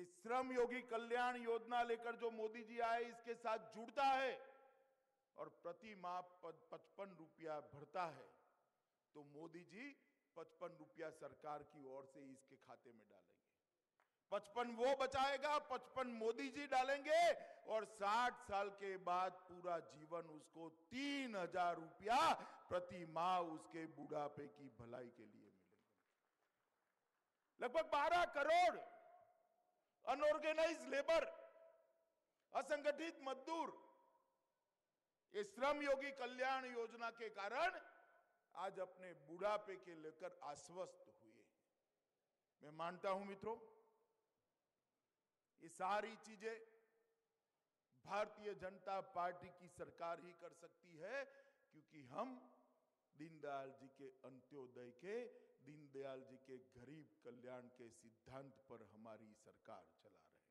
कि श्रम योगी कल्याण योजना लेकर जो मोदी जी आए इसके साथ जुड़ता है और प्रति माह 55 रुपया भरता है, तो मोदी जी 55 रुपया सरकार की ओर से इसके खाते में डालेंगे। 55 वो बचाएगा, 55 मोदी जी डालेंगे और 60 साल के बाद पूरा जीवन उसको 3000 रुपया प्रति माह उसके बुढ़ापे की भलाई के लिए मिलेगा। लगभग 12 करोड़ अनऑर्गेनाइज्ड लेबर, असंगठित मजदूर ये श्रम योगी कल्याण योजना के कारण आज अपने बुढ़ापे के लेकर आश्वस्त हुए। मैं मानता हूं मित्रों, ये सारी चीजें भारतीय जनता पार्टी की सरकार ही कर सकती है, क्योंकि हम दीनदयाल जी के अंत्योदय के, दीनदयाल जी के गरीब कल्याण के सिद्धांत पर हमारी सरकार चला रहे हैं।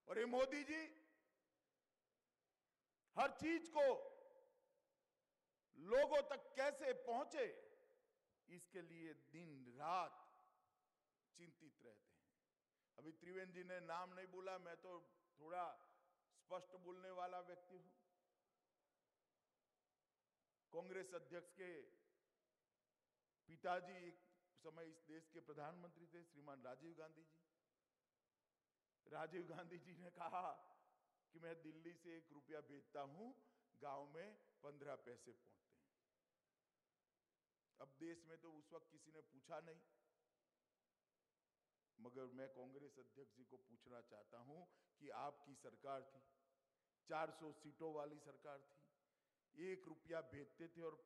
और ये मोदी जी हर चीज को लोगों तक कैसे पहुंचे, इसके लिए दिन रात चिंतित रहते हैं। अभी त्रिवेंद्र जी ने नाम नहीं बोला, मैं तो थोड़ा स्पष्ट बोलने वाला व्यक्ति हूं। कांग्रेस अध्यक्ष के पिताजी एक समय इस देश के प्रधानमंत्री थे, श्रीमान राजीव गांधी जी। राजीव गांधी जी ने कहा कि मैं दिल्ली से 1 रुपया भेजता हूं, गांव में 15 पैसे पहुंचते हैं। अब देश में तो उस वक्त किसी ने पूछा नहीं, मगर मैं कांग्रेस अध्यक्ष जी को पूछना चाहता हूं कि आपकी सरकार थी, 400 सीटों वाली सरकार थी, 1 रुपया भेजते थे और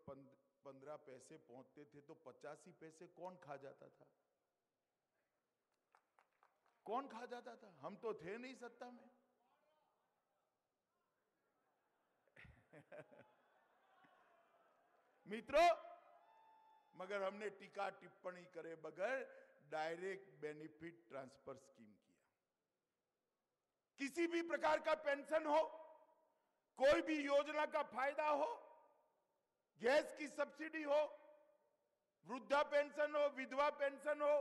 15 पैसे पहुंचते थे, तो 85 पैसे कौन खा जाता था? कौन खा जाता था? हम तो थे नहीं सत्ता में। मित्रों, मगर हमने टीका टिप्पणी करे बगैर डायरेक्ट बेनिफिट ट्रांसफर स्कीम किया। किसी भी प्रकार का पेंशन हो, कोई भी योजना का फायदा हो, गैस की सब्सिडी हो, वृद्धा पेंशन हो, विधवा पेंशन हो,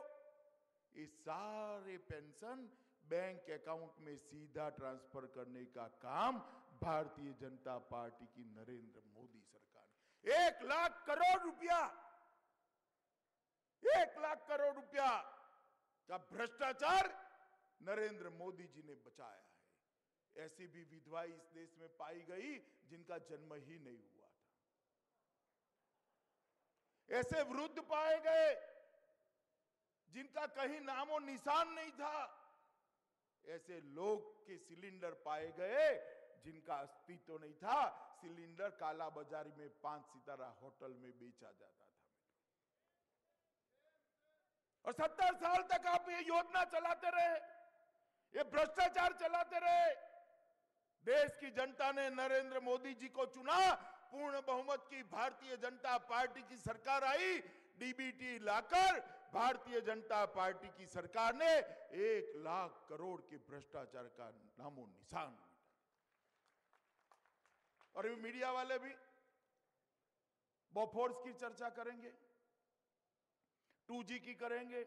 ये सारे पेंशन बैंक अकाउंट में सीधा ट्रांसफर करने का काम भारतीय जनता पार्टी की नरेंद्र मोदी सरकार ने 1 लाख करोड़ रुपया, 1 लाख करोड़ रुपया का भ्रष्टाचार नरेंद्र मोदी जी ने बचाया है। ऐसी भी विधवा इस देश में पाई गई जिनका जन्म ही नहीं हुआ था। ऐसे वृद्ध पाए गए जिनका कहीं नामो निशान नहीं था। ऐसे लोग के सिलेंडर पाए गए जिनका अस्तित्व नहीं था। सिलेंडर काला बाजारी में 5 सितारा होटल में बेचा जाता था। और 70 साल तक आप ये योजना चलाते रहे, ये भ्रष्टाचार चलाते रहे। देश की जनता ने नरेंद्र मोदी जी को चुना, पूर्ण बहुमत की भारतीय जनता पार्टी की सरकार आई, डीबीटी लाकर भारतीय जनता पार्टी की सरकार ने 1 लाख करोड़ के भ्रष्टाचार का नामो निशान मिटा। और ये मीडिया वाले भी बोफोर्स की चर्चा करेंगे, 2G की करेंगे,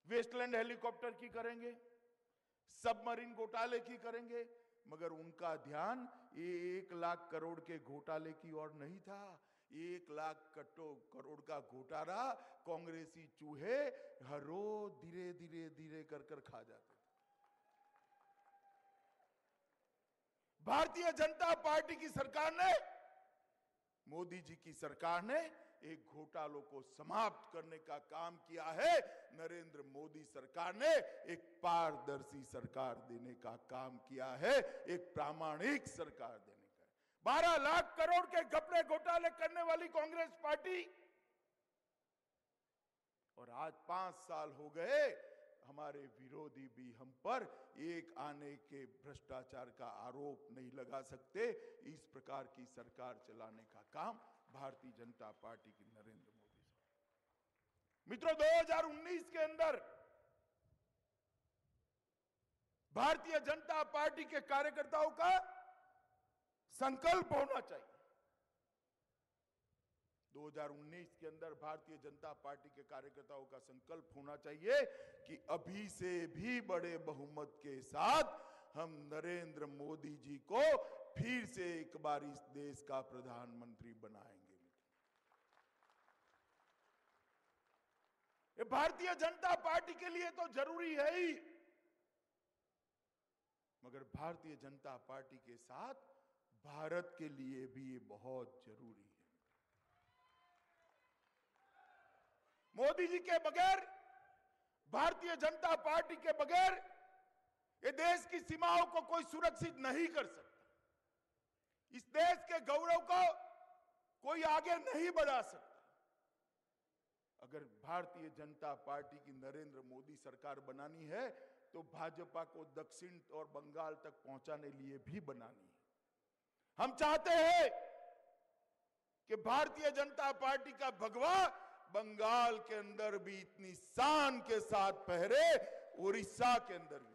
वेस्टलैंड हेलीकॉप्टर की करेंगे, सबमरीन घोटाले की करेंगे, मगर उनका ध्यान ये 1 लाख करोड़ के घोटाले की ओर नहीं था। 1 लाख करोड़ का घोटाला कांग्रेसी चूहे हर रोज धीरे धीरे धीरे कर खा जाते थे। भारतीय जनता पार्टी की सरकार ने, मोदी जी की सरकार ने एक घोटालों को समाप्त करने का काम किया है। नरेंद्र मोदी सरकार ने एक पारदर्शी सरकार देने का काम किया है, एक प्रामाणिक सरकार देने का। 12 लाख करोड़ के घपले घोटाले करने वाली कांग्रेस पार्टी, और आज 5 साल हो गए हमारे विरोधी भी हम पर एक आने के भ्रष्टाचार का आरोप नहीं लगा सकते। इस प्रकार की सरकार चलाने का काम भारतीय जनता पार्टी की नरेंद्र मोदी सरकार। मित्रों, 2019 के अंदर भारतीय जनता पार्टी के कार्यकर्ताओं का संकल्प होना चाहिए। 2019 के अंदर भारतीय जनता पार्टी के कार्यकर्ताओं का संकल्प होना चाहिए कि अभी से भी बड़े बहुमत के साथ हम नरेंद्र मोदी जी को फिर से एक बार इस देश का प्रधानमंत्री बनाएंगे। ये भारतीय जनता पार्टी के लिए तो जरूरी है ही, मगर भारतीय जनता पार्टी के साथ भारत के लिए भी ये बहुत जरूरी है। मोदी जी के बगैर, भारतीय जनता पार्टी के बगैर ये देश की सीमाओं को कोई सुरक्षित नहीं कर सकता। इस देश के गौरव को कोई आगे नहीं बढ़ा सकता। अगर भारतीय जनता पार्टी की नरेंद्र मोदी सरकार बनानी है तो भाजपा को दक्षिण और बंगाल तक पहुंचाने लिए भी बनानी है। हम चाहते हैं कि भारतीय जनता पार्टी का भगवा बंगाल के अंदर भी इतनी शान के साथ फहरे, उड़ीसा के अंदर भी।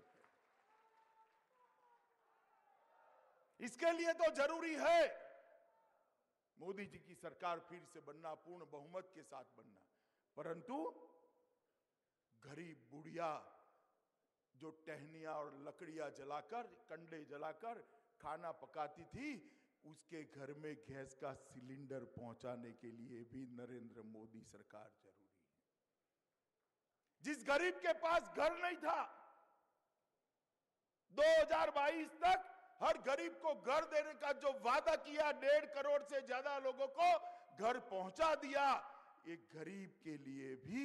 इसके लिए तो जरूरी है मोदी जी की सरकार फिर से बनना, पूर्ण बहुमत के साथ बनना। परंतु गरीब बुढ़िया जो टहनियां और लकड़ियां जलाकर, कंडे जलाकर खाना पकाती थी, उसके घर में गैस का सिलेंडर पहुंचाने के लिए भी नरेंद्र मोदी सरकार जरूरी है। जिस गरीब के पास घर नहीं था, 2022 तक हर गरीब को घर देने का जो वादा किया, 1.5 करोड़ से ज्यादा लोगों को घर पहुंचा दिया। एक गरीब के लिए भी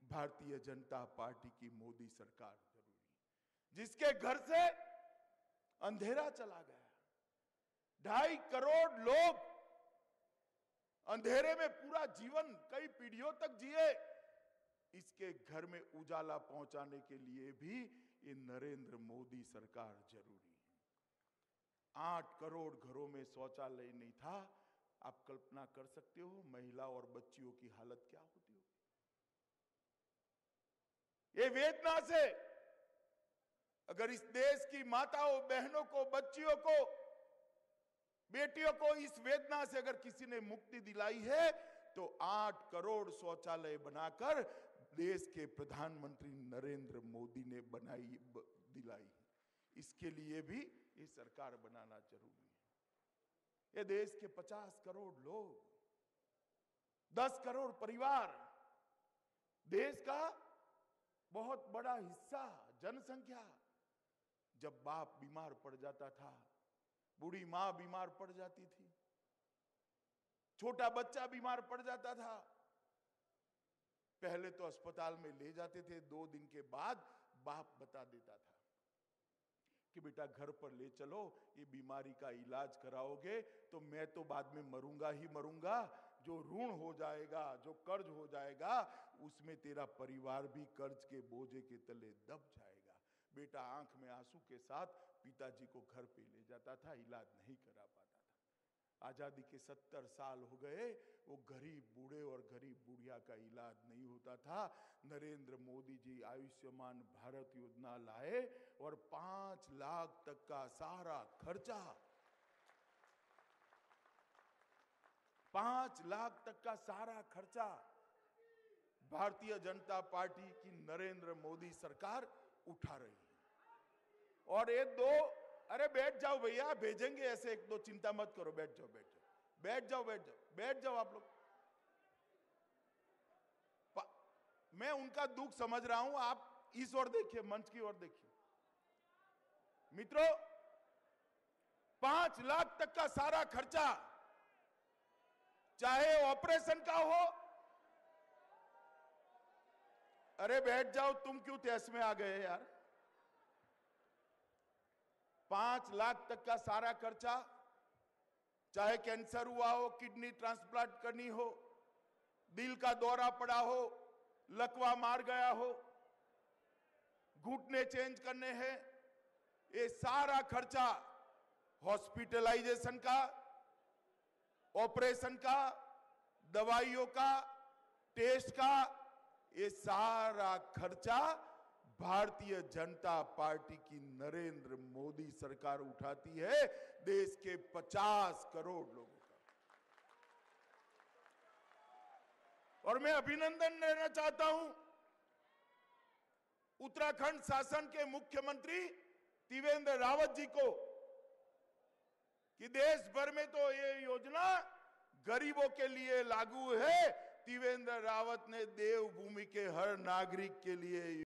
भारतीय जनता पार्टी की मोदी सरकार जरूरी है। जिसके घर से अंधेरा चला गया, 2.5 करोड़ लोग अंधेरे में पूरा जीवन कई पीढ़ियों तक जिए, इसके घर में उजाला पहुंचाने के लिए भी ये नरेंद्र मोदी सरकार जरूरी है। 8 करोड़ घरों में शौचालय नहीं था। आप कल्पना कर सकते हो महिला और बच्चियों की हालत क्या होती होगी। ये वेदना से अगर इस देश की माताओं, बहनों को, बच्चियों को, बेटियों को इस वेदना से अगर किसी ने मुक्ति दिलाई है तो 8 करोड़ शौचालय बनाकर देश के प्रधानमंत्री नरेंद्र मोदी ने दिलाई। इसके लिए भी ये सरकार बनाना जरूरी है। ये देश के 50 करोड़ लोग, 10 करोड़ परिवार, देश का बहुत बड़ा हिस्सा जनसंख्या, जब बाप बीमार पड़ जाता था, बूढ़ी मां बीमार पड़ जाती थी, छोटा बच्चा बीमार पड़ जाता था, पहले तो अस्पताल में ले जाते थे, 2 दिन के बाद बाप बता देता था कि बेटा घर पर ले चलो, ये बीमारी का इलाज कराओगे तो मैं तो बाद में मरूंगा ही मरूंगा, जो ऋण हो जाएगा, जो कर्ज हो जाएगा, उसमें तेरा परिवार भी कर्ज के बोझे के तले दब जाएगा। बेटा आंख में आंसू के साथ पिताजी को घर पे ले जाता था, इलाज नहीं करा पाता था। आजादी के 70 साल हो गए, वो गरीब बूढ़े और गरीब बुढ़िया का इलाज नहीं होता था। नरेंद्र मोदी जी आयुष्मान भारत योजना लाए और 5 लाख तक का सारा खर्चा, 5 लाख तक का सारा खर्चा भारतीय जनता पार्टी की नरेंद्र मोदी सरकार उठा रही है। और ये 2, अरे बैठ जाओ भैया, भेजेंगे ऐसे 1-2, चिंता मत करो, बैठ जाओ बैठ जाओ बैठ जाओ बैठ जाओ बैठ जाओ आप लोग। मैं उनका दुख समझ रहा हूं, आप इस ओर देखिए, मंच की ओर देखिए। मित्रों, 5 लाख तक का सारा खर्चा, चाहे ऑपरेशन का हो, अरे बैठ जाओ, तुम क्यों तैस में आ गए यार। 5 लाख तक का सारा खर्चा, चाहे कैंसर हुआ हो, किडनी ट्रांसप्लांट करनी हो, दिल का दौरा पड़ा हो, लकवा मार गया हो, घुटने चेंज करने हैं, ये सारा खर्चा हॉस्पिटलाइजेशन का, ऑपरेशन का, दवाइयों का, टेस्ट का, ये सारा खर्चा भारतीय जनता पार्टी की नरेंद्र मोदी सरकार उठाती है, देश के 50 करोड़ लोगों का। और मैं अभिनंदन देना चाहता हूं उत्तराखंड शासन के मुख्यमंत्री त्रिवेंद्र रावत जी को कि देश भर में तो ये योजना गरीबों के लिए लागू है, त्रिवेंद्र रावत ने देवभूमि के हर नागरिक के लिए